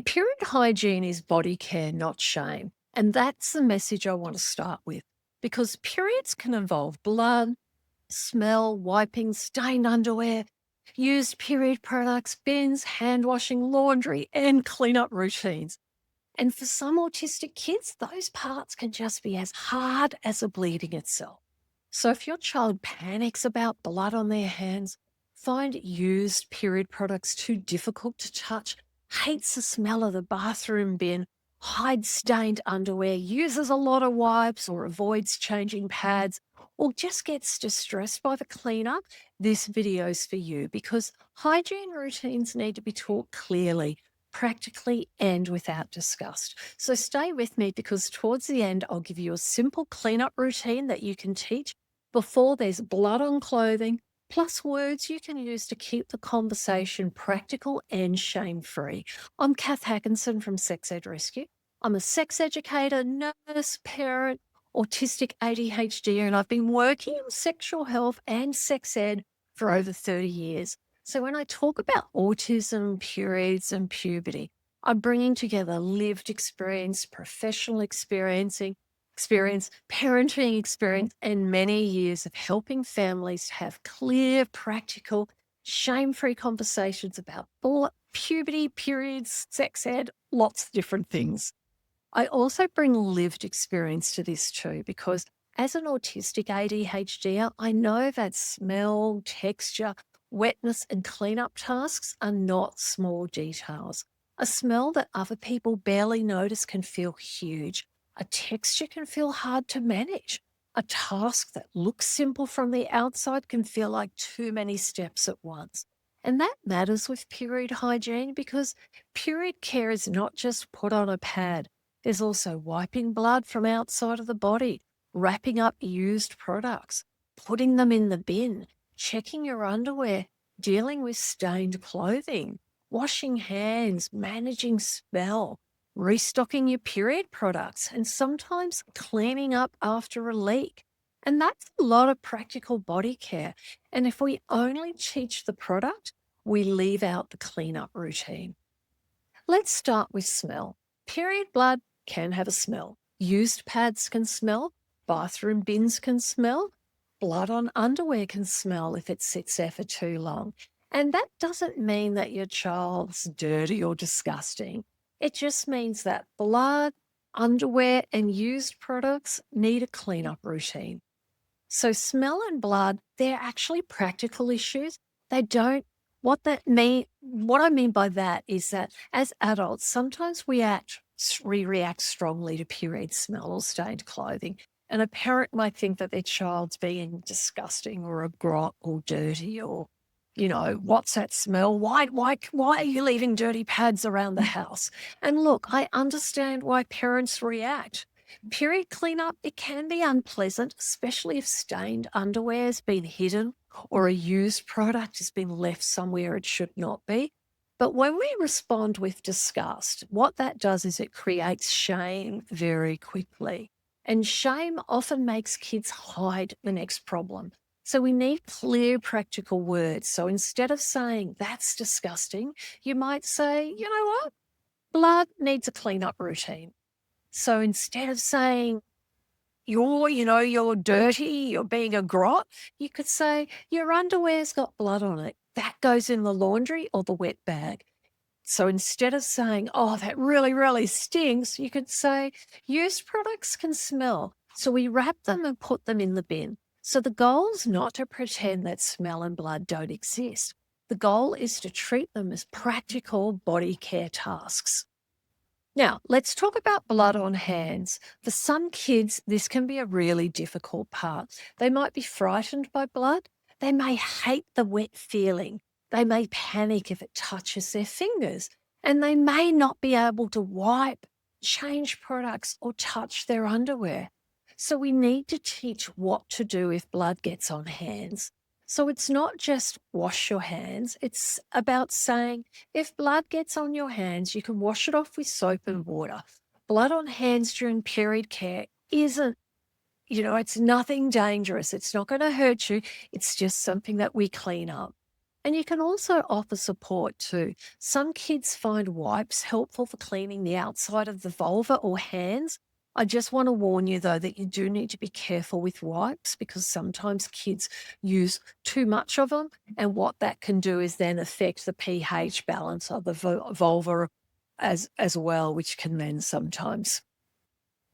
Period hygiene is body care, not shame. And that's the message I want to start with because periods can involve blood, smell, wiping, stained underwear, used period products, bins, hand washing, laundry, and cleanup routines. And for some autistic kids, those parts can just be as hard as the bleeding itself. So if your child panics about blood on their hands, find used period products too difficult to touch, hates the smell of the bathroom bin, hides stained underwear, uses a lot of wipes or avoids changing pads, or just gets distressed by the cleanup, this video's for you because hygiene routines need to be taught clearly, practically, and without disgust. So stay with me because towards the end, I'll give you a simple cleanup routine that you can teach before there's blood on clothing, plus words you can use to keep the conversation practical and shame-free. I'm Kath Hackinson from Sex Ed Rescue. I'm a sex educator, nurse, parent, autistic ADHD, and I've been working in sexual health and sex ed for over 30 years. So when I talk about autism, periods, and puberty, I'm bringing together lived experience, professional experience, parenting experience, and many years of helping families to have clear, practical, shame-free conversations about puberty, periods, sex ed, lots of different things. I also bring lived experience to this too, because as an autistic ADHDer, I know that smell, texture, wetness, and cleanup tasks are not small details. A smell that other people barely notice can feel huge. A texture can feel hard to manage. A task that looks simple from the outside can feel like too many steps at once. And that matters with period hygiene because period care is not just put on a pad. There's also wiping blood from outside of the body, wrapping up used products, putting them in the bin, checking your underwear, dealing with stained clothing, washing hands, managing smell, restocking your period products, and sometimes cleaning up after a leak. And that's a lot of practical body care. And if we only teach the product, we leave out the cleanup routine. Let's start with smell. Period blood can have a smell. Used pads can smell. Bathroom bins can smell. Blood on underwear can smell if it sits there for too long. And that doesn't mean that your child's dirty or disgusting. It just means that blood, underwear, and used products need a cleanup routine. So smell and blood, they're actually practical issues. They don't what I mean by that is that as adults, sometimes we react strongly to period smell or stained clothing. And a parent might think that their child's being disgusting or a grot or dirty or, what's that smell? Why are you leaving dirty pads around the house? And look, I understand why parents react. Period cleanup, it can be unpleasant, especially if stained underwear has been hidden or a used product has been left somewhere it should not be. But when we respond with disgust, what that does is it creates shame very quickly. And shame often makes kids hide the next problem. So we need clear, practical words. So instead of saying, that's disgusting, you might say, you know what? Blood needs a cleanup routine. So instead of saying, you're dirty, you're being a grot, you could say, your underwear's got blood on it. That goes in the laundry or the wet bag. So instead of saying, oh, that really, really stinks, you could say, used products can smell. So we wrap them and put them in the bin. So the goal's not to pretend that smell and blood don't exist. The goal is to treat them as practical body care tasks. Now, let's talk about blood on hands. For some kids, this can be a really difficult part. They might be frightened by blood. They may hate the wet feeling. They may panic if it touches their fingers. And they may not be able to wipe, change products, or touch their underwear. So we need to teach what to do if blood gets on hands. So it's not just wash your hands. It's about saying, if blood gets on your hands, you can wash it off with soap and water. Blood on hands during period care isn't, it's nothing dangerous. It's not going to hurt you. It's just something that we clean up. And you can also offer support too. Some kids find wipes helpful for cleaning the outside of the vulva or hands. I just want to warn you though that you do need to be careful with wipes because sometimes kids use too much of them. And what that can do is then affect the pH balance of the vulva as well, which can then sometimes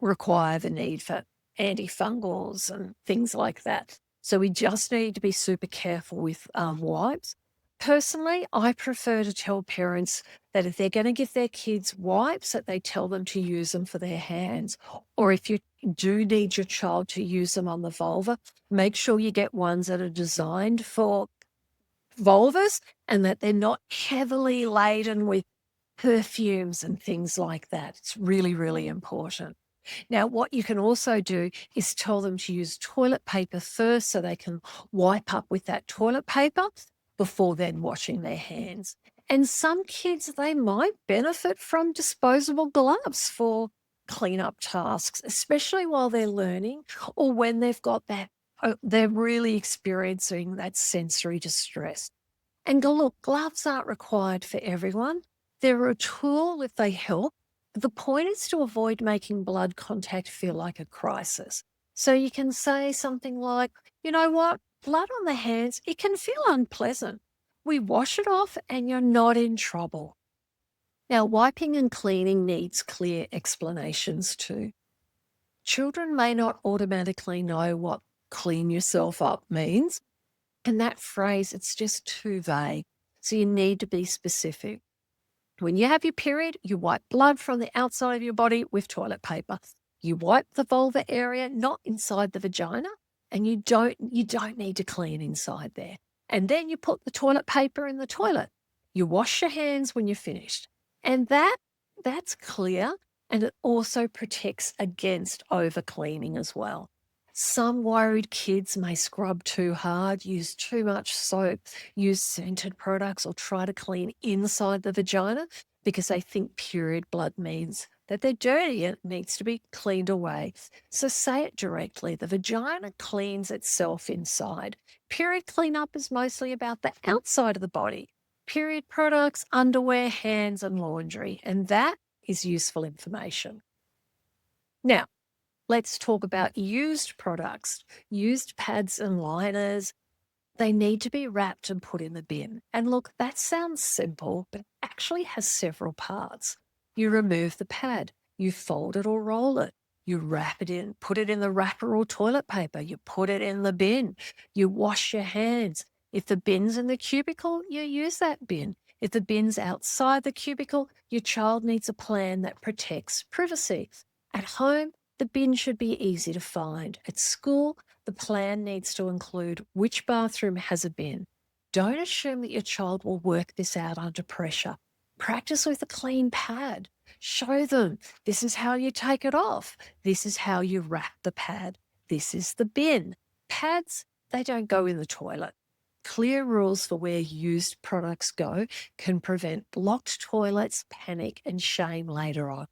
require the need for antifungals and things like that. So we just need to be super careful with wipes. Personally, I prefer to tell parents that if they're going to give their kids wipes, that they tell them to use them for their hands. Or if you do need your child to use them on the vulva, make sure you get ones that are designed for vulvas and that they're not heavily laden with perfumes and things like that. It's really, really important. Now, what you can also do is tell them to use toilet paper first so they can wipe up with that toilet paper before then washing their hands. And some kids, they might benefit from disposable gloves for cleanup tasks, especially while they're learning or when they've got that, they're really experiencing that sensory distress. And look, gloves aren't required for everyone. They're a tool if they help. The point is to avoid making blood contact feel like a crisis. So you can say something like, you know what, blood on the hands, it can feel unpleasant. We wash it off and you're not in trouble. Now, wiping and cleaning needs clear explanations too. Children may not automatically know what clean yourself up means. And that phrase, it's just too vague. So you need to be specific. When you have your period, you wipe blood from the outside of your body with toilet paper. You wipe the vulva area, not inside the vagina, and you don't need to clean inside there. And then you put the toilet paper in the toilet. You wash your hands when you're finished. And that's clear, and it also protects against over cleaning as well. Some worried kids may scrub too hard, use too much soap, use scented products, or try to clean inside the vagina because they think period blood means that they're dirty and it needs to be cleaned away. So say it directly. The vagina cleans itself inside. Period cleanup is mostly about the outside of the body. Period products, underwear, hands, and laundry. And that is useful information. Now, let's talk about used products, used pads and liners. They need to be wrapped and put in the bin. And look, that sounds simple, but it actually has several parts. You remove the pad, you fold it or roll it, you wrap it in, put it in the wrapper or toilet paper, you put it in the bin, you wash your hands. If the bin's in the cubicle, you use that bin. If the bin's outside the cubicle, your child needs a plan that protects privacy. At home, the bin should be easy to find. At school, the plan needs to include which bathroom has a bin. Don't assume that your child will work this out under pressure. Practice with a clean pad. Show them this is how you take it off. This is how you wrap the pad. This is the bin. Pads, they don't go in the toilet. Clear rules for where used products go can prevent blocked toilets, panic, and shame later on.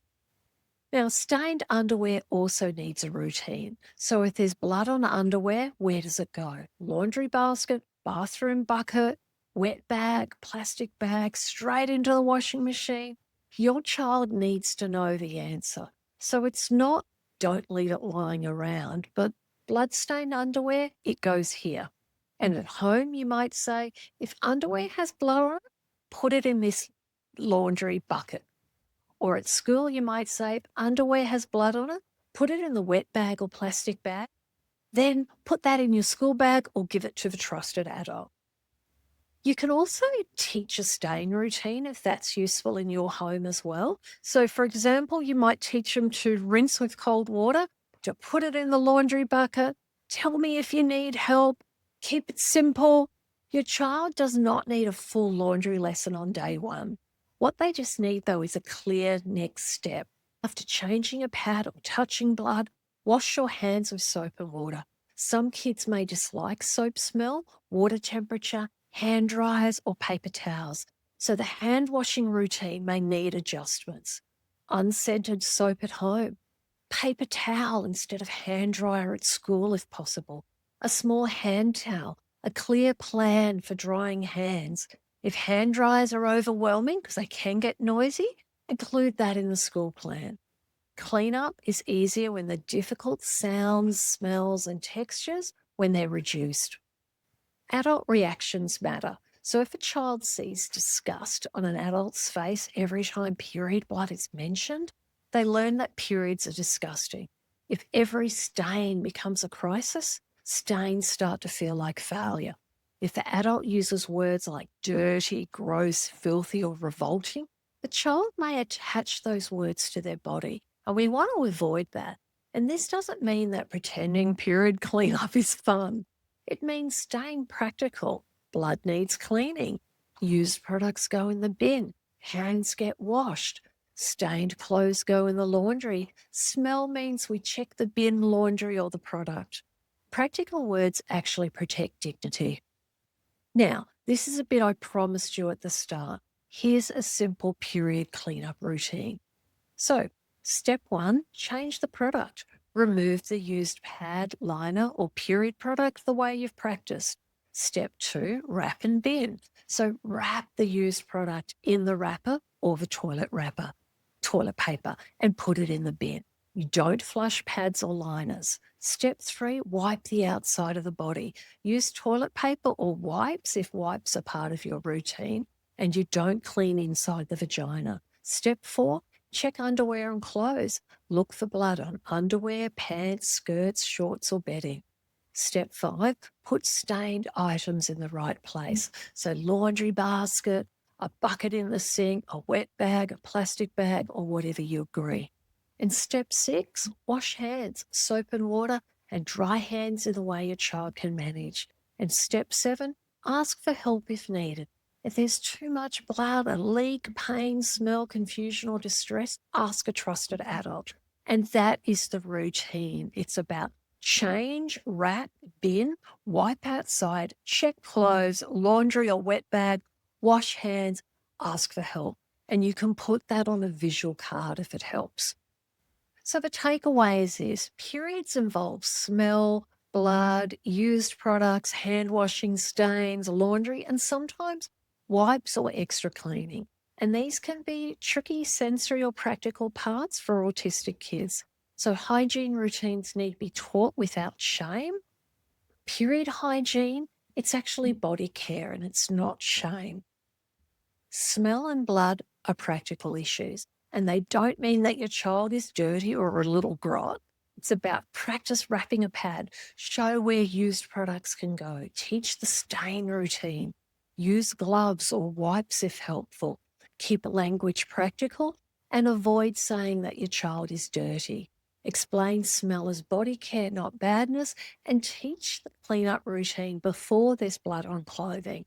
Now, stained underwear also needs a routine. So if there's blood on the underwear, where does it go? Laundry basket, bathroom bucket, wet bag, plastic bag, straight into the washing machine? Your child needs to know the answer. So it's not don't leave it lying around, but blood-stained underwear, it goes here. And at home, you might say, if underwear has blood on it, put it in this laundry bucket. Or at school, you might say, if underwear has blood on it, put it in the wet bag or plastic bag. Then put that in your school bag or give it to the trusted adult. You can also teach a stain routine if that's useful in your home as well. So, for example, you might teach them to rinse with cold water, to put it in the laundry bucket, tell me if you need help, keep it simple. Your child does not need a full laundry lesson on day one. What they just need, though, is a clear next step. After changing a pad or touching blood, wash your hands with soap and water. Some kids may dislike soap smell, water temperature, hand dryers, or paper towels. So the hand washing routine may need adjustments. Unscented soap at home, paper towel instead of hand dryer at school if possible, a small hand towel, A clear plan for drying hands. If hand dryers are overwhelming because they can get noisy, include that in the school plan. Cleanup is easier when the difficult sounds, smells, and textures when they're reduced. Adult reactions matter. So if a child sees disgust on an adult's face every time period blood is mentioned, they learn that periods are disgusting. If every stain becomes a crisis, stains start to feel like failure. If the adult uses words like dirty, gross, filthy, or revolting, the child may attach those words to their body, and we want to avoid that. And this doesn't mean that pretending period cleanup is fun. It means staying practical. Blood needs cleaning. Used products go in the bin. Hands get washed. Stained clothes go in the laundry. Smell means we check the bin, laundry, or the product. Practical words actually protect dignity. Now, this is a bit I promised you at the start. Here's a simple period cleanup routine. So, step 1, change the product. Remove the used pad, liner, or period product the way you've practiced. Step 2, wrap and bin. So, wrap the used product in the wrapper or the toilet paper, and put it in the bin. You don't flush pads or liners. Step 3, wipe the outside of the body. Use toilet paper or wipes if wipes are part of your routine, and you don't clean inside the vagina. Step 4, check underwear and clothes. Look for blood on underwear, pants, skirts, shorts, or bedding. Step 5, put stained items in the right place. So laundry basket, a bucket in the sink, a wet bag, a plastic bag, or whatever you agree. And step 6, wash hands, soap and water, and dry hands in the way your child can manage. And step 7, ask for help if needed. If there's too much blood, a leak, pain, smell, confusion, or distress, ask a trusted adult. And that is the routine. It's about change, wrap, bin, wipe outside, check clothes, laundry or wet bag, wash hands, ask for help. And you can put that on a visual card if it helps. So the takeaway is this: periods involve smell, blood, used products, hand washing, stains, laundry, and sometimes wipes or extra cleaning. And these can be tricky sensory or practical parts for autistic kids. So hygiene routines need to be taught without shame. Period hygiene, it's actually body care and it's not shame. Smell and blood are practical issues, and they don't mean that your child is dirty or a little grot. It's about practice wrapping a pad, show where used products can go, teach the stain routine, use gloves or wipes if helpful, keep language practical, and avoid saying that your child is dirty. Explain smell as body care, not badness, and teach the cleanup routine before there's blood on clothing.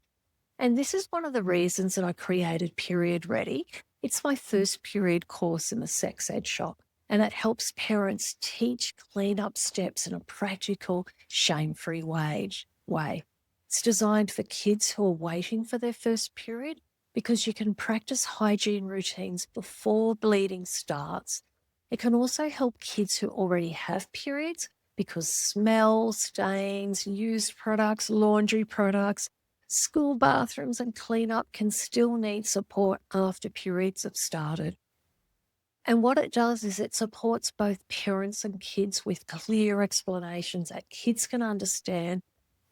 And this is one of the reasons that I created Period Ready. It's my first period course in the sex ed shop, and it helps parents teach cleanup steps in a practical, shame-free way. It's designed for kids who are waiting for their first period because you can practice hygiene routines before bleeding starts. It can also help kids who already have periods because smell, stains, used products, laundry products, school bathrooms and cleanup can still need support after periods have started. And what it does is it supports both parents and kids with clear explanations that kids can understand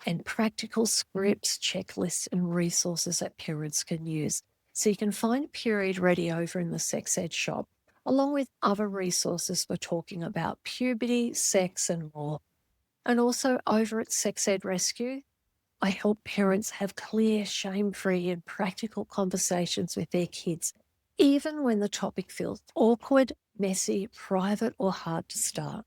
and practical scripts, checklists, and resources that parents can use. So you can find Period Ready over in the sex ed shop, along with other resources for talking about puberty, sex, and more. And also over at Sex Ed Rescue, I help parents have clear, shame-free, and practical conversations with their kids, even when the topic feels awkward, messy, private, or hard to start.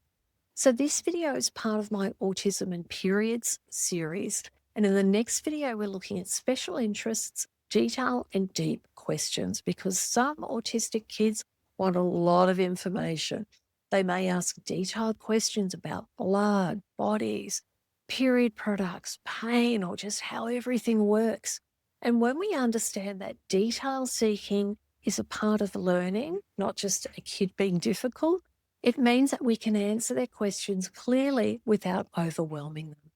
So this video is part of my Autism and Periods series. And in the next video, we're looking at special interests, detail, and deep questions, because some autistic kids want a lot of information. They may ask detailed questions about blood, bodies, period products, pain, or just how everything works. And when we understand that detail seeking is a part of learning, not just a kid being difficult, it means that we can answer their questions clearly without overwhelming them.